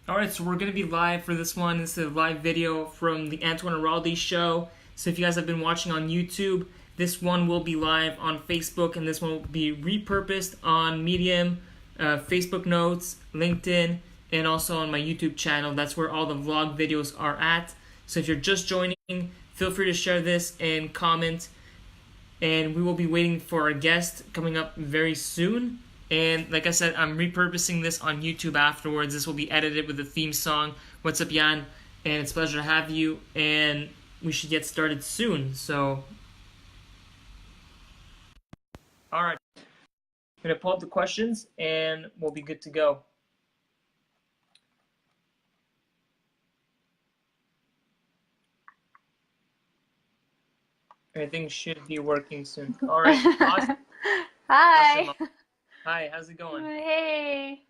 All right, so we're going to be live for this one. This is a live video from the Antoine Airoldi show. So if you guys have been watching on YouTube, this one will be live on Facebook, and this one will be repurposed on Medium, Facebook Notes, LinkedIn, and also on my YouTube channel. That's where all the vlog videos are at. So if you're just joining, feel free to share this and comment. And we will be waiting for our guest coming up very soon. And like I said, I'm repurposing this on YouTube afterwards. This will be edited with the theme song. What's up, Jan? And it's a pleasure to have you. And we should get started soon. So, all right. I'm going to pull up the questions and we'll be good to go. Everything should be working soon. All right. Awesome. Hi. Awesome. Hi, how's it going? Hey.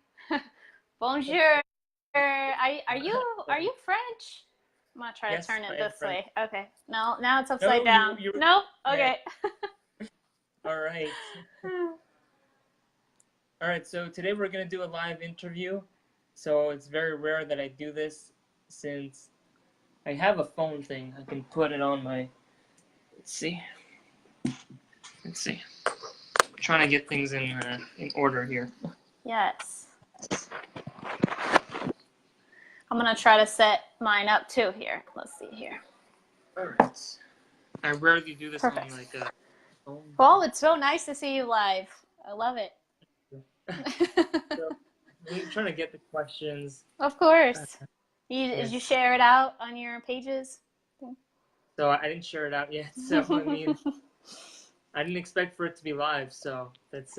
Bonjour. Are you French? I'm gonna try to Yes, turn it I am this French. way. Okay. No, now it's upside No, down. you. Nope. Yeah. Okay. All right. All right, so today we're going to do a live interview. So it's very rare that I do this since I have a phone thing. I can put it on my, let's see. Let's see. I'm trying to get things in order here. Yes. I'm gonna try to set mine up too here. Let's see here. All right. I rarely do this Perfect. on like a phone. Well, it's so nice to see you live. I love it. So I'm trying to get the questions. Of course. Yes. Did you share it out on your pages? So I didn't share it out yet. So I mean, I didn't expect for it to be live. So that's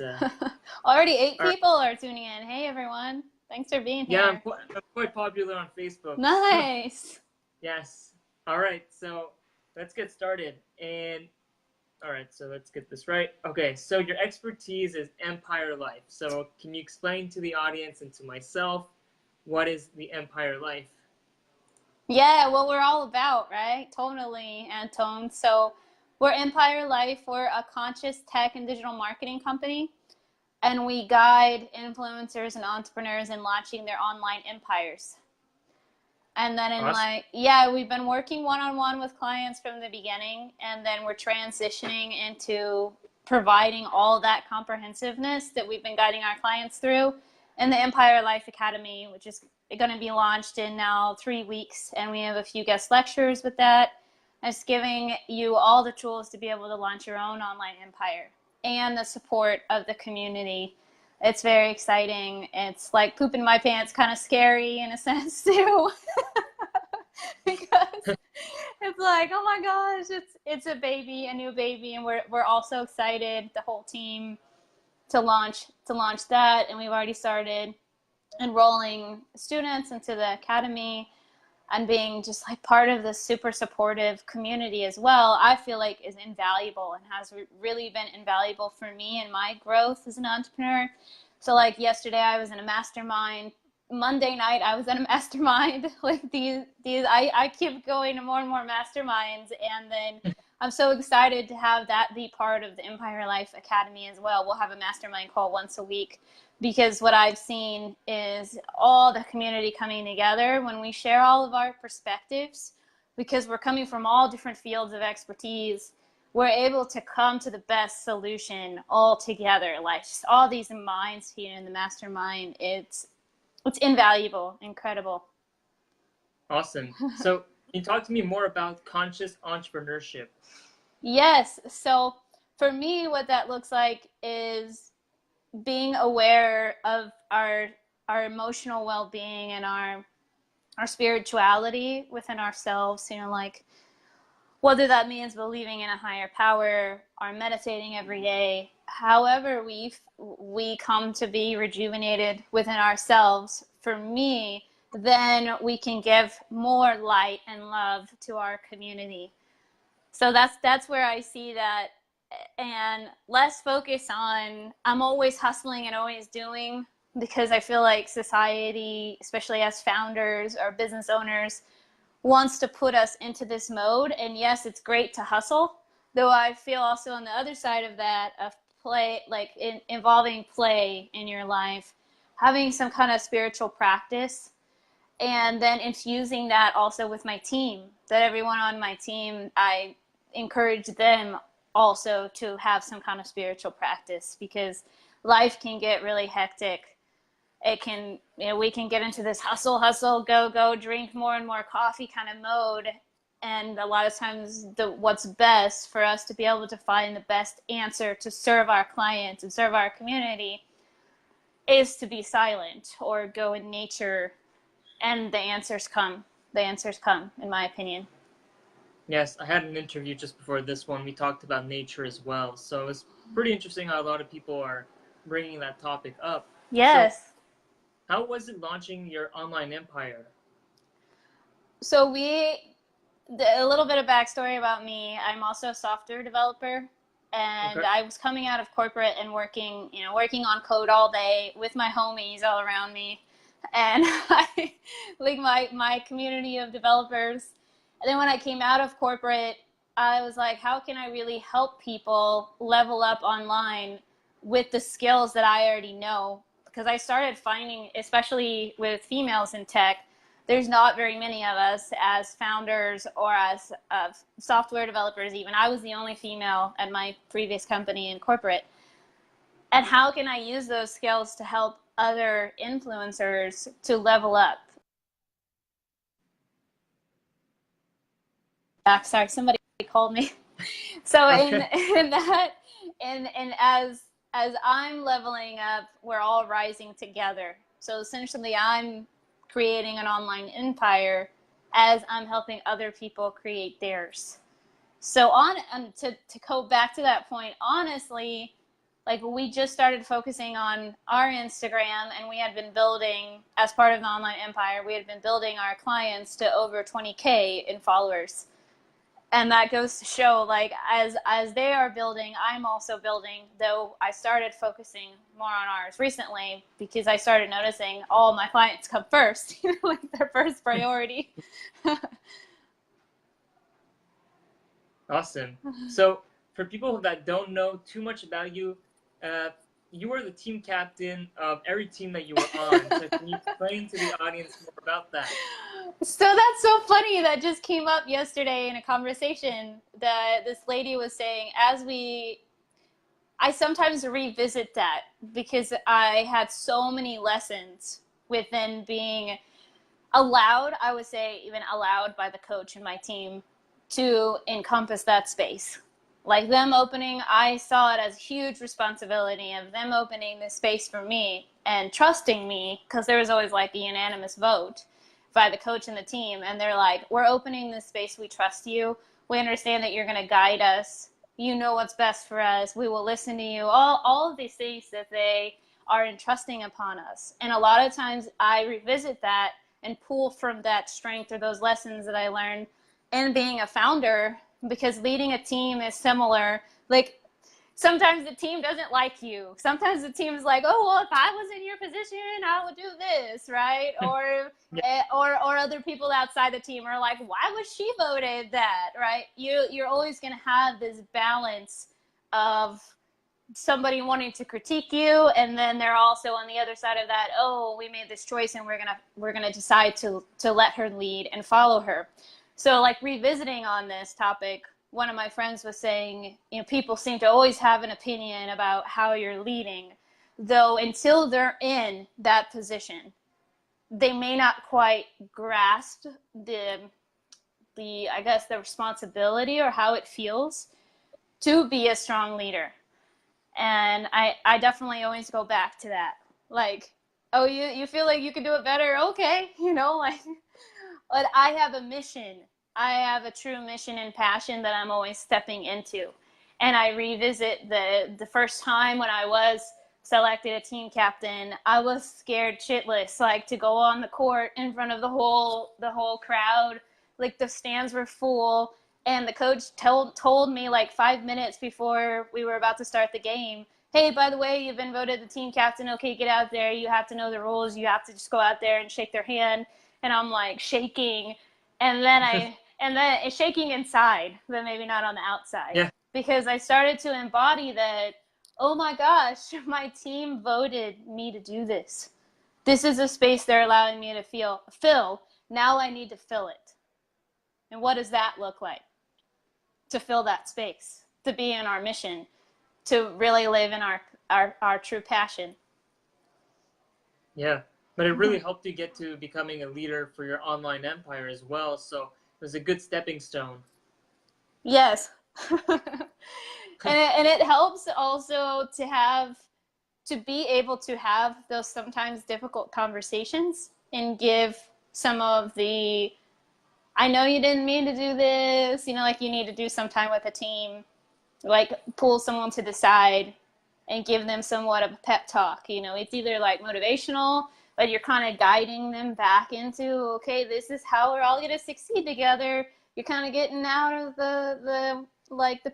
Already 8 all right. people are tuning in. Hey, everyone. Thanks for being Yeah, here. I'm quite popular on Facebook. Nice. Yes. All right. So let's get started. And all right. So let's get this right. Okay. So your expertise is empire life. So can you explain to the audience and to myself what is the empire life? Yeah, what we're all about, right? Totally, Antone. So we're Empire Life. We're a conscious tech and digital marketing company, and we guide influencers and entrepreneurs in launching their online empires. And then Awesome. we've been working one-on-one with clients from the beginning, and then we're transitioning into providing all that comprehensiveness that we've been guiding our clients through in the Empire Life Academy, which is going to be launched in now 3 weeks. And we have a few guest lectures with that. It's giving you all the tools to be able to launch your own online empire and the support of the community. It's very exciting. It's like pooping my pants, kind of scary in a sense too. Because it's like, oh my gosh, it's a baby, a new baby, and we're also excited, the whole team, to launch that. And we've already started enrolling students into the academy and being just like part of this super supportive community as well. I feel like is invaluable and has really been invaluable for me and my growth as an entrepreneur. So like yesterday I was in a mastermind. Monday night I was in a mastermind. Like I keep going to more and more masterminds, and then I'm so excited to have that be part of the Empire Life Academy as well. We'll have a mastermind call once a week, because what I've seen is all the community coming together when we share all of our perspectives, because we're coming from all different fields of expertise. We're able to come to the best solution all together. Like just all these minds here in the mastermind, it's invaluable, incredible. Awesome. So can you talk to me more about conscious entrepreneurship? Yes. So for me, what that looks like is being aware of our emotional well-being and our spirituality within ourselves, like whether that means believing in a higher power or meditating every day. However we come to be rejuvenated within ourselves, for me, then we can give more light and love to our community. So that's where I see that, and less focus on I'm always hustling and always doing, because I feel like society, especially as founders or business owners, wants to put us into this mode. And yes, it's great to hustle, though I feel also on the other side of that, of play, like involving play in your life, having some kind of spiritual practice And then infusing that also with my team, that everyone on my team, I encourage them also to have some kind of spiritual practice, because life can get really hectic. It can, we can get into this hustle, hustle, go, go, drink more and more coffee kind of mode. And a lot of times what's best for us to be able to find the best answer to serve our clients and serve our community is to be silent or go in nature, and the answers come. The answers come, in my opinion. Yes, I had an interview just before this one. We talked about nature as well. So it's pretty interesting how a lot of people are bringing that topic up. So, Yes. how was it launching your online empire? So a little bit of backstory about me. I'm also a software developer, and Okay. I was coming out of corporate and working on code all day with my homies all around me, and I, like my community of developers. And then when I came out of corporate, I was like, how can I really help people level up online with the skills that I already know? Because I started finding, especially with females in tech, there's not very many of us as founders or as software developers. Even I was the only female at my previous company in corporate. And how can I use those skills to help other influencers to level up? Sorry, somebody called me. So Okay. in that, and as I'm leveling up, we're all rising together. So essentially, I'm creating an online empire as I'm helping other people create theirs. So to go back to that point, honestly, like we just started focusing on our Instagram, and we had been building, as part of the online empire, we had been building our clients to over 20K in followers. And that goes to show, like, as they are building, I'm also building, though I started focusing more on ours recently because I started noticing all my clients come first, like their first priority. Awesome. So, for people that don't know too much about you, uh, you were the team captain of every team that you were on. So, can you explain to the audience more about that? So that's so funny. That just came up yesterday in a conversation that this lady was saying, I sometimes revisit that because I had so many lessons within being allowed, I would say even allowed by the coach and my team to encompass that space. Like them opening, I saw it as a huge responsibility of them opening this space for me and trusting me, because there was always like a unanimous vote by the coach and the team. And they're like, we're opening this space. We trust you. We understand that you're going to guide us. You know what's best for us. We will listen to you. All of these things that they are entrusting upon us. And a lot of times I revisit that and pull from that strength or those lessons that I learned in being a founder, because leading a team is similar. Like sometimes the team doesn't like you. Sometimes the team is like, oh, well, if I was in your position, I would do this, right? Or Yeah. or other people outside the team are like, why was she voted that, right? You're always going to have this balance of somebody wanting to critique you, and then they're also on the other side of that, oh, we made this choice and we're gonna decide to let her lead and follow her. So like revisiting on this topic, one of my friends was saying, people seem to always have an opinion about how you're leading, though until they're in that position they may not quite grasp the I guess the responsibility or how it feels to be a strong leader. And I definitely always go back to that. Like, oh, you feel like you can do it better? Okay, like, but I have a mission. I have a true mission and passion that I'm always stepping into. And I revisit the first time when I was selected a team captain. I was scared shitless, like to go on the court in front of the whole crowd. Like the stands were full, and the coach told me like 5 minutes before we were about to start the game, hey, by the way, you've been voted the team captain. Okay, get out there. You have to know the rules. You have to just go out there and shake their hand. And I'm like shaking, and then it's shaking inside, but maybe not on the outside, Yeah. because I started to embody that. Oh my gosh, my team voted me to do this. This is a space they're allowing me to fill. Now I need to fill it. And what does that look like? To fill that space, to be in our mission, to really live in our true passion. Yeah, but it really helped you get to becoming a leader for your online empire as well. So it was a good stepping stone. Yes. And it helps also to be able to have those sometimes difficult conversations and give some of the, I know you didn't mean to do this, like you need to do some time with a team, like pull someone to the side and give them somewhat of a pep talk. It's either like motivational, but you're kind of guiding them back into, okay, this is how we're all going to succeed together. You're kind of getting out of the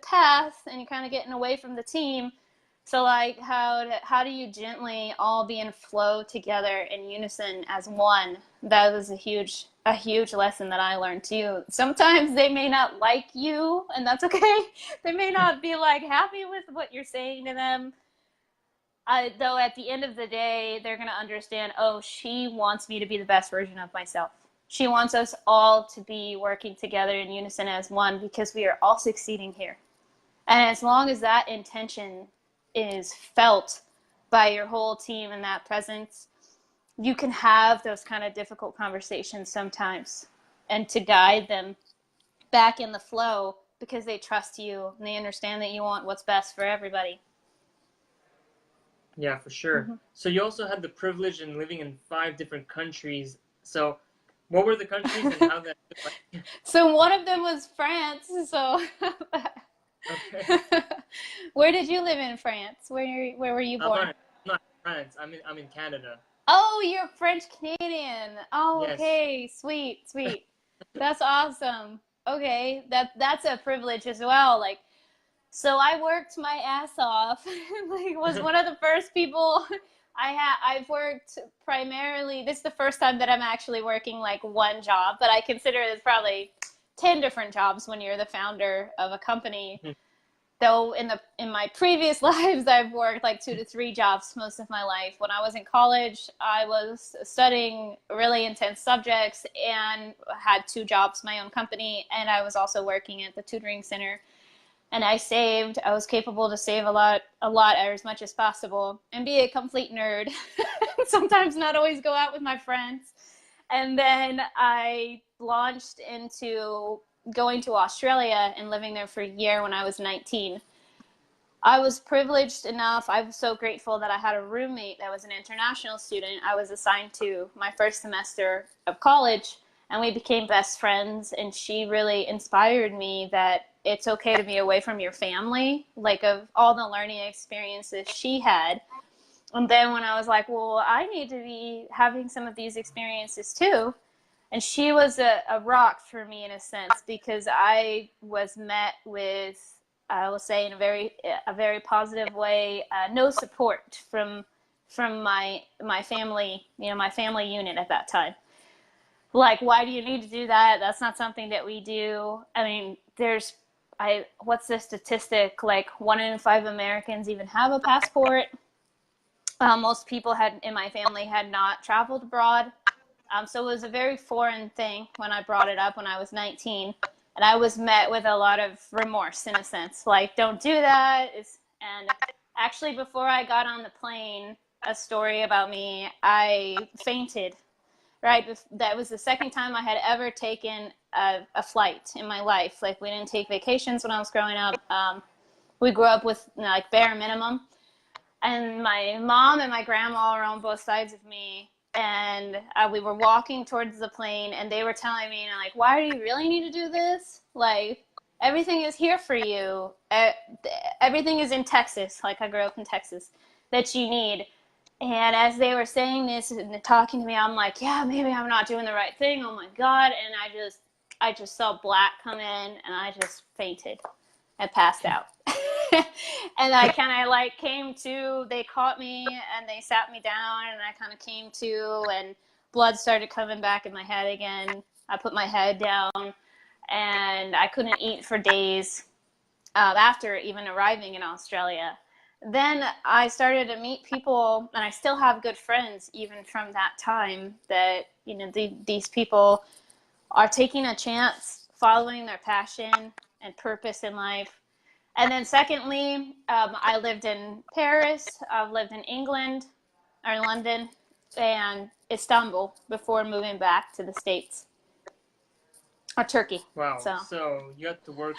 path, and you're kind of getting away from the team. So like how do you gently all be in flow together in unison as one? That was a huge lesson that I learned too. Sometimes they may not like you, and that's okay. They may not be like happy with what you're saying to them. Though at the end of the day, they're going to understand, oh, she wants me to be the best version of myself. She wants us all to be working together in unison as one, because we are all succeeding here. And as long as that intention is felt by your whole team and that presence, you can have those kind of difficult conversations sometimes, and to guide them back in the flow, because they trust you and they understand that you want what's best for everybody. Yeah, for sure. So you also had the privilege in living in 5 different countries. So what were the countries and how that like? So one of them was France. So Okay. Where did you live in France? Where were you born? I'm not in France. I'm in Canada. Oh, you're French Canadian. Oh, Yes. okay. Sweet. That's awesome. Okay. That's a privilege as well. Like, so I worked my ass off. Like, was one of the first people I've worked primarily. This is the first time that I'm actually working like one job, but I consider it probably 10 different jobs when you're the founder of a company. Though in my previous lives, I've worked like 2 to 3 jobs most of my life. When I was in college, I was studying really intense subjects and had 2 jobs, my own company, and I was also working at the tutoring center. And I was capable to save a lot, as much as possible, and be a complete nerd. Sometimes not always go out with my friends. And then I launched into going to Australia and living there for a year when I was 19. I was privileged enough. I was so grateful that I had a roommate that was an international student. I was assigned to my first semester of college, and we became best friends. And she really inspired me that it's okay to be away from your family, like of all the learning experiences she had. And then when I was like, well, I need to be having some of these experiences too. And she was a rock for me in a sense, because I was met with, I will say in a very positive way, no support from my family, my family unit at that time. Like, why do you need to do that? That's not something that we do. I mean, what's the statistic? Like 1 in 5 Americans even have a passport. Most people in my family had not traveled abroad. So it was a very foreign thing when I brought it up when I was 19. And I was met with a lot of remorse in a sense. Like, don't do that. And actually, before I got on the plane, a story about me, I fainted. Right? That was the second time I had ever taken a flight in my life. Like, we didn't take vacations when I was growing up. We grew up with like bare minimum. And my mom and my grandma were on both sides of me. And we were walking towards the plane, and they were telling me, like, why do you really need to do this? Like, everything is here for you. Everything is in Texas. Like, I grew up in Texas, that you need. And as they were saying this and talking to me, I'm like, yeah, maybe I'm not doing the right thing. Oh my God. And I just saw black come in, and I just fainted and passed out. And I kind of like came to, they caught me and they sat me down, and I kind of came to, and blood started coming back in my head again. I put my head down, and I couldn't eat for days after even arriving in Australia. then I started to meet people, and I still have good friends even from that time, that, you know, these people are taking a chance, following their passion and purpose in life. And then secondly, I lived in Paris, I've lived in England, or London, and Istanbul before moving back to the States, or Turkey. Wow. So So you got to work